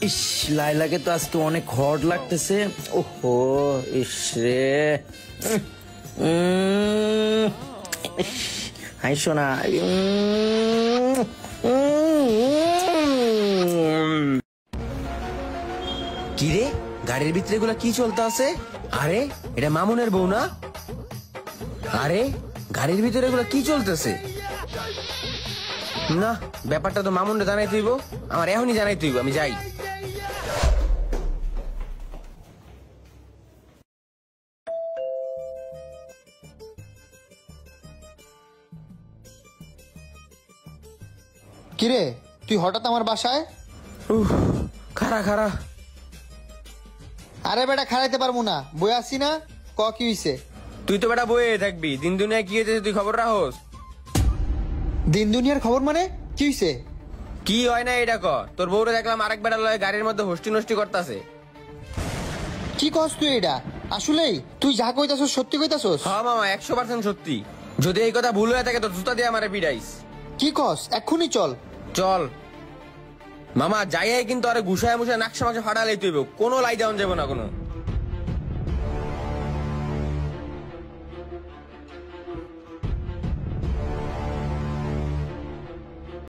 ইস, লাইলাকে তো আজকে অনেক হট লাগতেছে। ওহো, ইস রে। হাই সোনা। কিরে, গাড়ির ভিতরে গুলা কি চলতে আছে? আরে এটা মামুনের বউ না? আরে গাড়ির ভিতরে গুলা কি চলতেছে? না, ব্যাপারটা তো মামুনরে জানাই তুইব। আমার এখনই জানাই তুইব, আমি যাই। কিরে, তুই হঠাৎ আমার বাসায়? খারা খারা। আরে বেটা, খাড়াইতে পারবো না, বই আসি না। কি হইছে? তুই তো বেটা বইয়ে থাকবি, দিন দুনিয়ায় কি হয়েছে তুই খবর রাখোস? দিন দুনিয়ার খবর মানে কি হইছে? কি হয় না এটা ক। তোর বউরে দেখলাম আরেক বেটা লয় গাড়ির মধ্যে হোস্টি নষ্টি করতেছে। কি কস তুই? এটা আসলেই তুই যা কইতাছস সত্যি কইতাছস? হ্যাঁ মামা, 100% সত্যি। যদি এই কথা ভুল হয়ে থাকে তো জুতা দিয়ে আমারে পিড়াইস। কি কস? এক্ষুনি চল। চল মামা, যাইয়াই কিন্তু আরে গুছায় মুছায় নাকশা মাকশা ফাটালেই তুইব, কোনো লাই যাওয়া যাবে না কোনো।